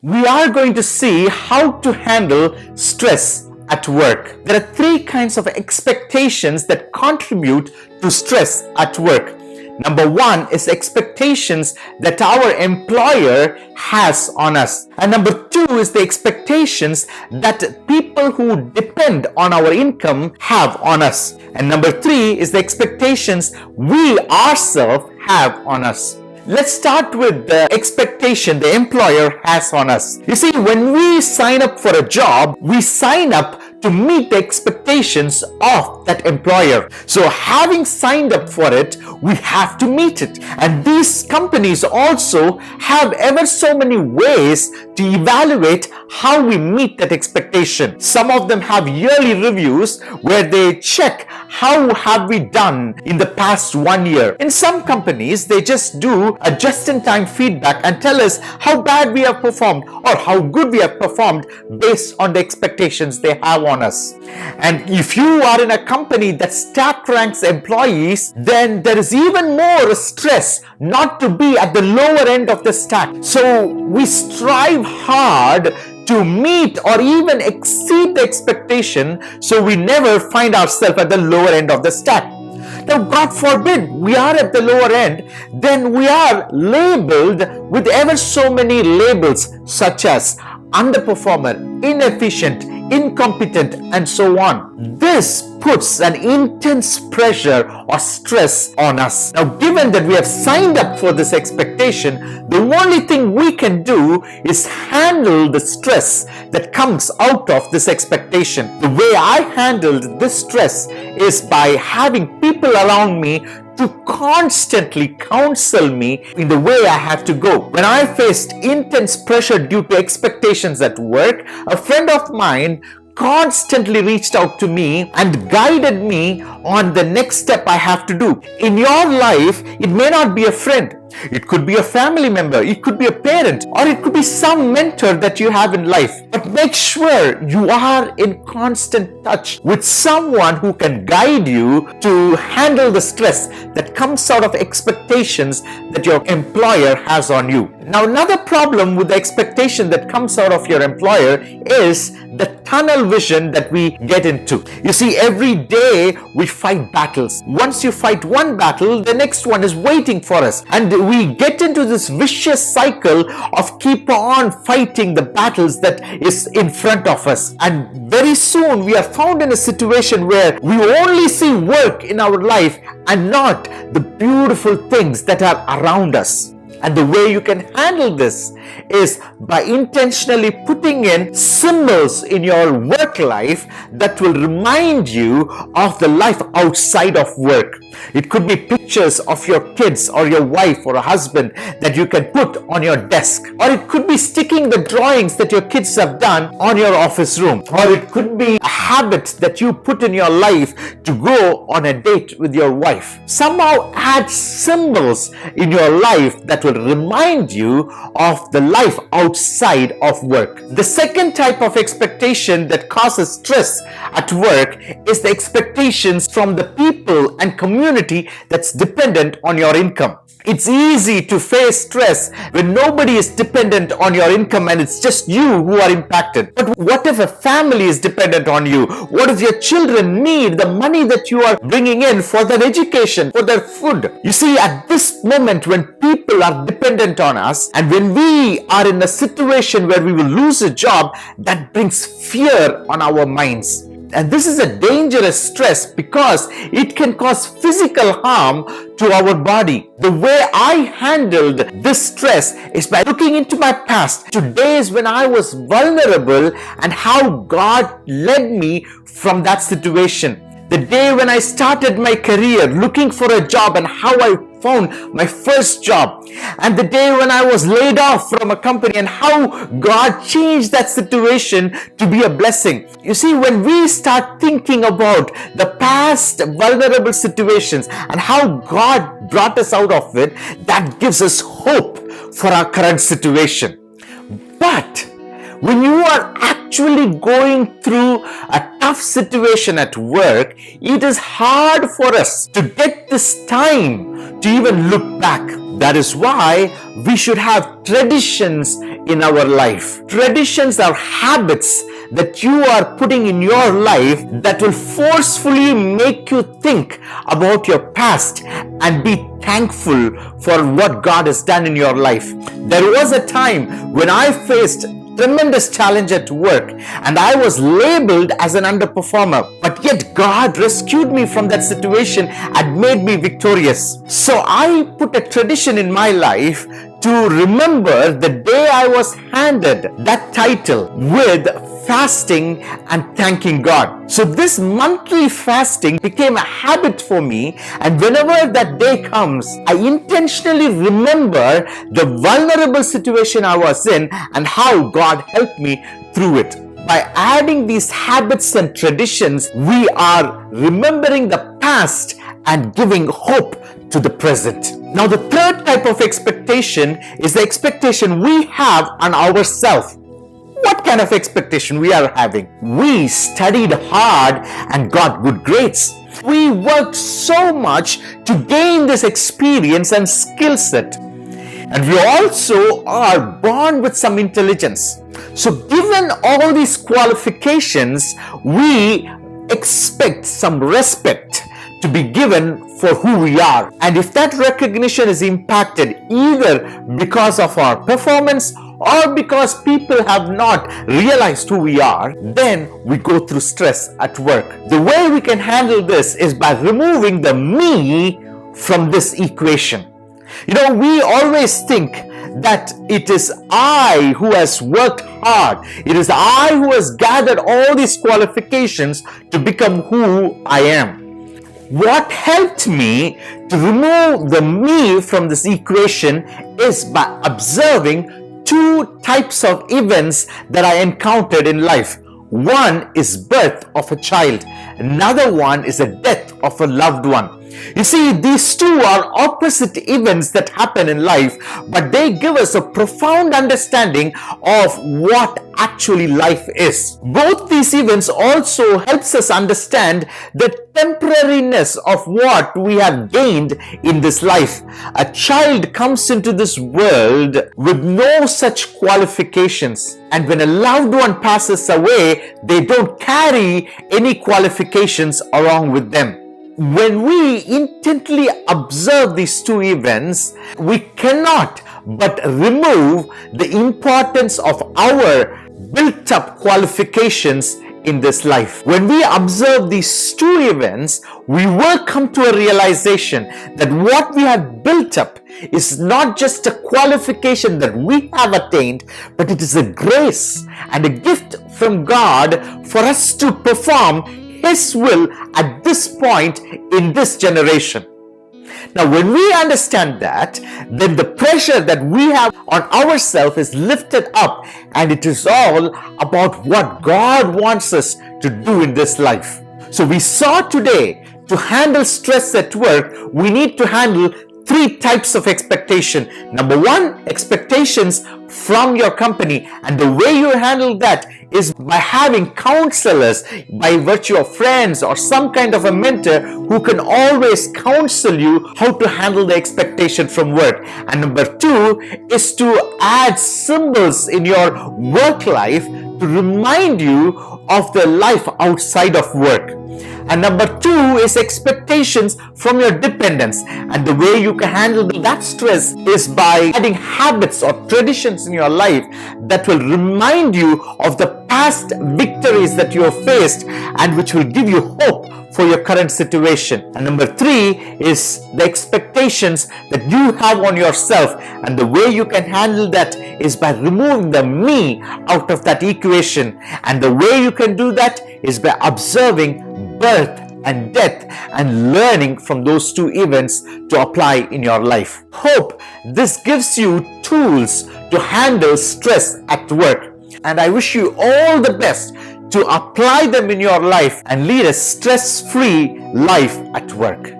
we are going to see how to handle stress at work. There are three kinds of expectations that contribute to stress at work. Number one is expectations that our employer has on us. And number two is the expectations that people who depend on our income have on us. And number three is the expectations we ourselves have on us. Let's start with the expectation the employer has on us. You see, when we sign up for a job, we sign up to meet the expectations of that employer. So having signed up for it, we have to meet it. And these companies also have ever so many ways to evaluate how we meet that expectation. Some of them have yearly reviews where they check how have we done in the past 1 year. In some companies, they just do a just-in-time feedback and tell us how bad we have performed or how good we have performed based on the expectations they have on us. And if you are in a company that stack ranks employees, then there is even more stress not to be at the lower end of the stack. So we strive hard to meet or even exceed the expectation, so we never find ourselves at the lower end of the stack. Now, God forbid we are at the lower end, then we are labeled with ever so many labels such as underperformer, inefficient, incompetent, and so on. This puts an intense pressure or stress on us. Now, given that we have signed up for this expectation, the only thing we can do is handle the stress that comes out of this expectation. The way I handled this stress is by having people around me to constantly counsel me in the way I have to go. When I faced intense pressure due to expectations at work, a friend of mine constantly reached out to me and guided me on the next step I have to do. In your life, it may not be a friend. It could be a family member, it could be a parent, or it could be some mentor that you have in life. But make sure you are in constant touch with someone who can guide you to handle the stress that comes out of expectations that your employer has on you. Now, another problem with the expectation that comes out of your employer is the tunnel vision that we get into. You see, every day we fight battles. Once you fight one battle, the next one is waiting for us. And we get into this vicious cycle of keep on fighting the battles that is in front of us. And very soon we are found in a situation where we only see work in our life and not the beautiful things that are around us. And the way you can handle this is by intentionally putting in symbols in your work life that will remind you of the life outside of work. It could be pictures of your kids or your wife or a husband that you can put on your desk. Or it could be sticking the drawings that your kids have done on your office room. Or it could be a habit that you put in your life to go on a date with your wife. Somehow add symbols in your life that will remind you of the life outside of work. The second type of expectation that causes stress at work is the expectations from the people and community that's dependent on your income. It's easy to face stress when nobody is dependent on your income and it's just you who are impacted. But what if a family is dependent on you? What if your children need the money that you are bringing in for their education, for their food? You see, at this moment when people are dependent on us and when we are in a situation where we will lose a job, that brings fear on our minds. And this is a dangerous stress because it can cause physical harm to our body. The way I handled this stress is by looking into my past, to days when I was vulnerable and how God led me from that situation. The day when I started my career looking for a job and how I found my first job, and the day when I was laid off from a company and how God changed that situation to be a blessing. You see, when we start thinking about the past vulnerable situations and how God brought us out of it, that gives us hope for our current situation. But when you are actually going through a tough situation at work, it is hard for us to get this time to even look back. That is why we should have traditions in our life. Traditions are habits that you are putting in your life that will forcefully make you think about your past and be thankful for what God has done in your life. There was a time when I faced tremendous challenge at work and I was labeled as an underperformer, but yet God rescued me from that situation and made me victorious. So I put a tradition in my life to remember the day I was handed that title with fasting and thanking God. So this monthly fasting became a habit for me, and whenever that day comes, I intentionally remember the vulnerable situation I was in and how God helped me through it. By adding these habits and traditions, we are remembering the past and giving hope to the present. Now, the third type of expectation is the expectation we have on ourselves. What kind of expectation we are having? We studied hard and got good grades. We worked so much to gain this experience and skill set. And we also are born with some intelligence. So given all these qualifications, we expect some respect to be given for who we are. And if that recognition is impacted either because of our performance or because people have not realized who we are, then we go through stress at work. The way we can handle this is by removing the me from this equation. You know, we always think that it is I who has worked hard. It is I who has gathered all these qualifications to become who I am. What helped me to remove the me from this equation is by observing two types of events that I encountered in life. One is birth of a child. Another one is the death of a loved one. You see, these two are opposite events that happen in life, but they give us a profound understanding of what actually life is. Both these events also helps us understand the temporariness of what we have gained in this life. A child comes into this world with no such qualifications, and when a loved one passes away, they don't carry any qualifications along with them. When we intently observe these two events, we cannot but remove the importance of our built-up qualifications in this life. When we observe these two events, we will come to a realization that what we have built up is not just a qualification that we have attained, but it is a grace and a gift from God for us to perform His will at this point in this generation. Now, when we understand that, then the pressure that we have on ourselves is lifted up, and it is all about what God wants us to do in this life. So we saw today, to handle stress at work, we need to handle three types of expectation. Number one, expectations from your company, and the way you handle that is by having counselors by virtue of friends or some kind of a mentor who can always counsel you how to handle the expectation from work. And number two is to add symbols in your work life to remind you of the life outside of work. And number two is expectations from your dependents. And the way you can handle that stress is by adding habits or traditions in your life that will remind you of the past victories that you have faced and which will give you hope for your current situation. And number three is the expectations that you have on yourself. And the way you can handle that is by removing the me out of that equation. And the way you can do that is by observing birth and death and learning from those two events to apply in your life. Hope this gives you tools to handle stress at work. And I wish you all the best to apply them in your life and lead a stress-free life at work.